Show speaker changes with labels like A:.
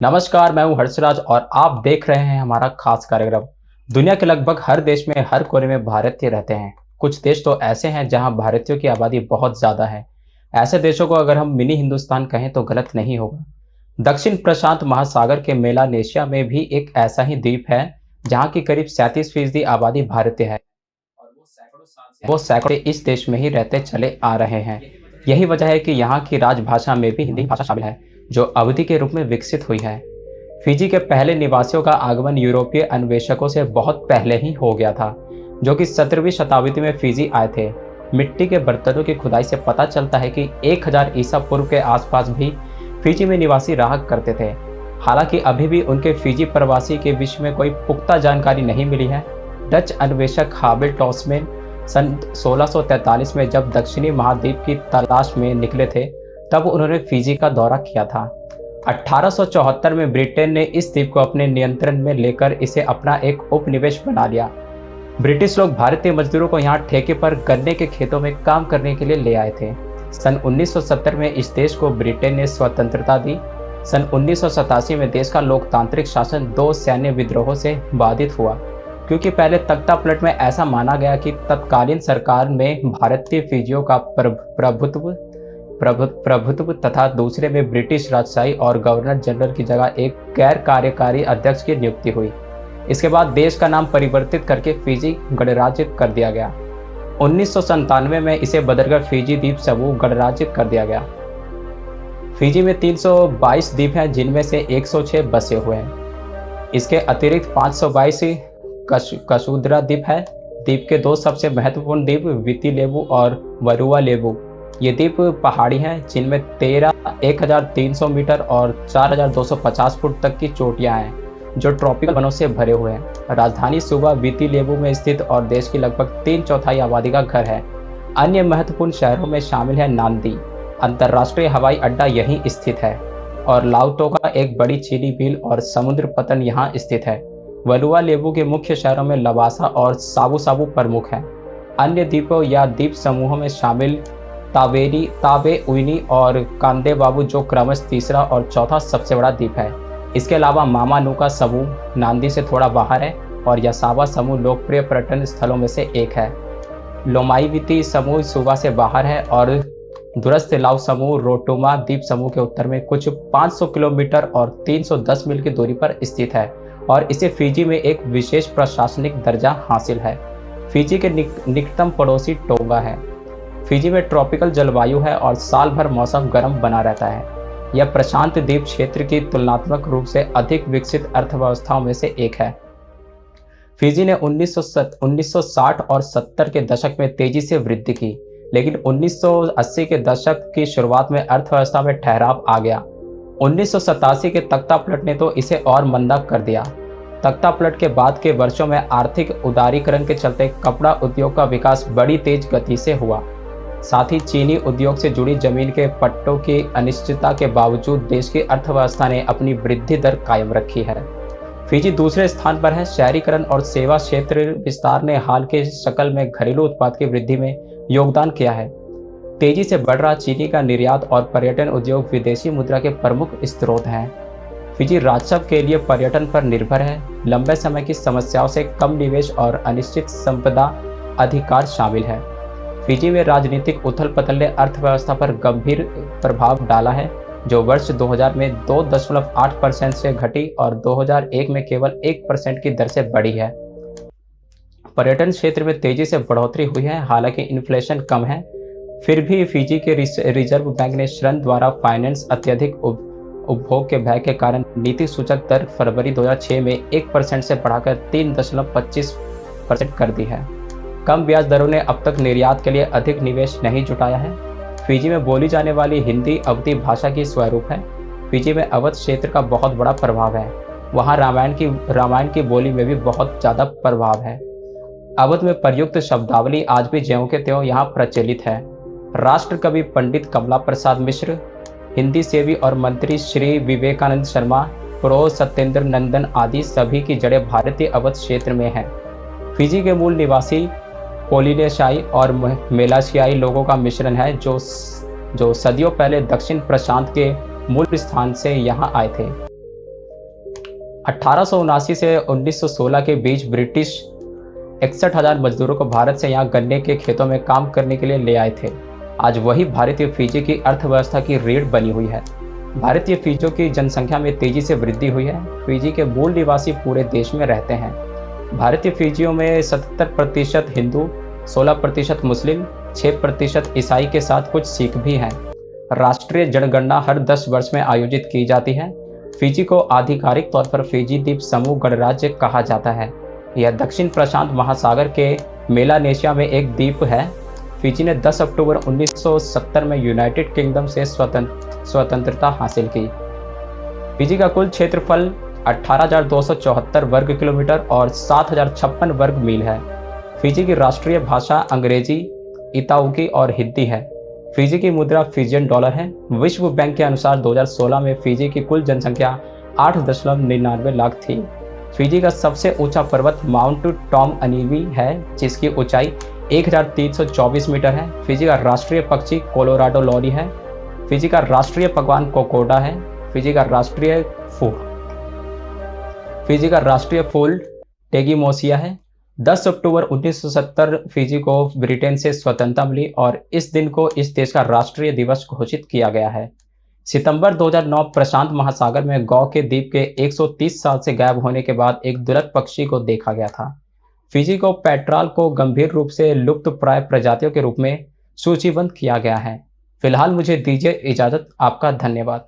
A: नमस्कार, मैं हूं हर्षराज और आप देख रहे हैं हमारा खास कार्यक्रम। दुनिया के लगभग हर देश में हर कोने में भारतीय रहते हैं। कुछ देश तो ऐसे हैं जहां भारतीयों की आबादी बहुत ज़्यादा है। ऐसे देशों को अगर हम मिनी हिंदुस्तान कहें तो गलत नहीं होगा। दक्षिण प्रशांत महासागर के मेलानेशिया में भी एक ऐसा ही द्वीप है जहाँ की करीब 37% आबादी भारतीय है और वो सैकड़ों इस देश में ही रहते चले आ रहे हैं। यही वजह है कि यहाँ की राजभाषा में भी हिंदी भाषा शामिल है, जो अवधि के रूप में विकसित हुई है। फिजी के पहले निवासियों का आगमन यूरोपीय अन्वेषकों से बहुत पहले ही हो गया था, जो कि 17वीं शताब्दी में फिजी आए थे। मिट्टी के बर्तनों की खुदाई से पता चलता है कि 1000 ईसा पूर्व के आसपास भी फिजी में निवासी रहा करते थे। हालांकि अभी भी उनके फिजी प्रवासी के विषय में कोई पुख्ता जानकारी नहीं मिली है। डच अन्वेषक हाबेल टॉसमैन सन 1643 में जब दक्षिणी महाद्वीप की तलाश में निकले थे, तब उन्होंने फिजी का दौरा किया था। 1874 में ब्रिटेन ने इस द्वीप को अपने नियंत्रण में लेकर इसे अपना एक उपनिवेश बना लिया। ब्रिटिश लोग भारतीय मजदूरों को यहाँ ठेके पर गन्ने के खेतों में काम करने के लिए ले आए थे। सन 1970 में इस देश को ब्रिटेन ने स्वतंत्रता दी। सन 1987 में देश का लोकतांत्रिक शासन 2 सैन्य विद्रोहों से बाधित हुआ, क्योंकि पहले तख्तापलट में ऐसा माना गया कि तत्कालीन सरकार में भारतीय फिजियों का प्रभुत्व तथा दूसरे में ब्रिटिश राजशाही और गवर्नर जनरल की जगह एक गैर कार्यकारी अध्यक्ष की नियुक्ति हुई। इसके बाद देश का नाम परिवर्तित करके फिजी गणराज्य कर दिया गया। 1997 में इसे बदलकर फिजी द्वीप समूह गणराज्य कर दिया गया। फिजी में 322 द्वीप हैं, जिनमें से 106 बसे हुए हैं। इसके अतिरिक्त 522 कशुद्रा द्वीप है। द्वीप के 2 सबसे महत्वपूर्ण द्वीप विति लेवु और वरुआ लेवु। ये द्वीप पहाड़ी हैं, जिनमें 1300 मीटर और 4250 फुट तक की चोटियां हैं, जो ट्रॉपिकल वनों से भरे हुए हैं। राजधानी सूबा विति लेवु में स्थित और देश की लगभग 3/4 आबादी का घर है। अन्य महत्वपूर्ण शहरों में शामिल है नांदी, अंतर्राष्ट्रीय हवाई अड्डा यहीं स्थित है, और लाउटो का एक बड़ी चीनी मिल और समुद्र पतन यहाँ स्थित है। वरुआ लेवु के मुख्य शहरों में लवासा और साबू साबू प्रमुख हैं। अन्य द्वीपों या द्वीप समूहों में शामिल तावे उइनी और कांदे बाबू, जो क्रमश तीसरा और चौथा सबसे बड़ा द्वीप है। इसके अलावा मामानुका समूह नांदी से थोड़ा बाहर है, और यासावा समूह लोकप्रिय पर्यटन स्थलों में से एक है। लोमाईविती समूह सूबा से बाहर है, और दूरस्थ लाउ समूह रोटोमा द्वीप समूह के उत्तर में कुछ 500 किलोमीटर और 310 मील की दूरी पर स्थित है, और इसे फिजी में एक विशेष प्रशासनिक दर्जा हासिल है। फिजी के निकटतम पड़ोसी टोंगा है। फिजी में ट्रॉपिकल जलवायु है और साल भर मौसम गर्म बना रहता है। यह प्रशांत द्वीप क्षेत्र की तुलनात्मक रूप से अधिक विकसित अर्थव्यवस्थाओं में से एक है। फिजी ने 1960 और 70 के दशक में तेजी से वृद्धि की, लेकिन 1980 के दशक की शुरुआत में अर्थव्यवस्था में ठहराव आ गया। 1987 के तख्तापलट ने तो इसे और मंदा कर दिया। तख्तापलट के बाद के वर्षों में आर्थिक उदारीकरण के चलते कपड़ा उद्योग का विकास बड़ी तेज गति से हुआ। साथ ही चीनी उद्योग से जुड़ी जमीन के पट्टों की अनिश्चितता के बावजूद देश की अर्थव्यवस्था ने अपनी वृद्धि दर कायम रखी है। फिजी दूसरे स्थान पर है। शहरीकरण और सेवा क्षेत्र विस्तार ने हाल के शक्ल में घरेलू उत्पाद की वृद्धि में योगदान किया है। तेजी से बढ़ रहा चीनी का निर्यात और पर्यटन उद्योग विदेशी मुद्रा के प्रमुख स्रोत हैं। फिजी राजस्व के लिए पर्यटन पर निर्भर है। लंबे समय की समस्याओं से कम निवेश और अनिश्चित संपदा अधिकार शामिल है। फिजी में राजनीतिक उथल पुथल ने अर्थव्यवस्था पर गंभीर प्रभाव डाला है, जो वर्ष 2000 में 2.8% से घटी और 2001 में केवल 1% की दर से बढ़ी है। पर्यटन क्षेत्र में तेजी से बढ़ोतरी हुई है। हालांकि इन्फ्लेशन कम है, फिर भी फिजी के रिजर्व बैंक ने ऋण द्वारा फाइनेंस अत्यधिक उपभोग के भय के कारण नीति सूचक दर फरवरी 2006 में 1% से बढ़ाकर 3.25% कर दी है। कम ब्याज दरों ने अब तक निर्यात के लिए अधिक निवेश नहीं जुटाया है। फिजी में बोली जाने वाली हिंदी अवधी भाषा की स्वरूप है। फिजी में अवध क्षेत्र का बहुत बड़ा प्रभाव है। वहाँ रामायण की बोली में भी बहुत ज़्यादा प्रभाव है। अवध में प्रयुक्त शब्दावली आज भी ज्यों के त्यों यहाँ प्रचलित है। राष्ट्र कवि पंडित कमला प्रसाद मिश्र, हिंदी सेवी और मंत्री श्री विवेकानंद शर्मा, प्रो सत्येंद्र नंदन आदि सभी की जड़ें भारतीय अवध क्षेत्र में हैं। फिजी के मूल निवासी पोलिनेशियाई और मेलाशियाई लोगों का मिश्रण है, जो सदियों पहले दक्षिण प्रशांत के मूल स्थान से यहाँ आए थे। 1879 से 1916 के बीच ब्रिटिश 61,000 मजदूरों को भारत से यहाँ गन्ने के खेतों में काम करने के लिए ले आए थे। आज वही भारतीय फिजी की अर्थव्यवस्था की रीढ़ बनी हुई है। भारतीय फिजियों की जनसंख्या में तेजी से वृद्धि हुई है। फिजी के मूल निवासी पूरे देश में रहते हैं। भारतीय फिजियों में 77% हिंदू, 16% मुस्लिम, 6% ईसाई के साथ कुछ सिख भी हैं। राष्ट्रीय जनगणना हर 10 वर्ष में आयोजित की जाती है। फिजी को आधिकारिक तौर पर फिजी द्वीप समूह गणराज्य कहा जाता है। यह दक्षिण प्रशांत महासागर के मेलानेशिया में एक द्वीप है। फिजी ने 10 अक्टूबर 1970 में यूनाइटेड किंगडम से स्वतंत्रता हासिल की। फिजी का कुल क्षेत्रफल 18,274 वर्ग किलोमीटर और 7,056 वर्ग मील है। फिजी की राष्ट्रीय भाषा अंग्रेजी, इताउकी और हिंदी है। फिजी की मुद्रा फिजियन डॉलर है। विश्व बैंक के अनुसार 2016 में फिजी की कुल जनसंख्या 8.99 लाख थी। फिजी का सबसे ऊंचा पर्वत माउंट टॉम अनीवी है, जिसकी ऊंचाई 1324 मीटर है। फिजी का राष्ट्रीय पक्षी कोलोराडो लॉरी है। फिजी का राष्ट्रीय पकवान कोकोडा है। फिजी का राष्ट्रीय फूल टेगिमोसिया है। 10 अक्टूबर 1970 फिजी को ब्रिटेन से स्वतंत्रता मिली और इस दिन को इस देश का राष्ट्रीय दिवस घोषित किया गया है। सितंबर 2009 प्रशांत महासागर में गौ के द्वीप के 130 साल से गायब होने के बाद एक दुर्लभ पक्षी को देखा गया था। फिजी को पेट्राल को गंभीर रूप से लुप्तप्राय प्रजातियों के रूप में सूचीबद्ध किया गया है। फिलहाल मुझे दीजिए इजाजत। आपका धन्यवाद।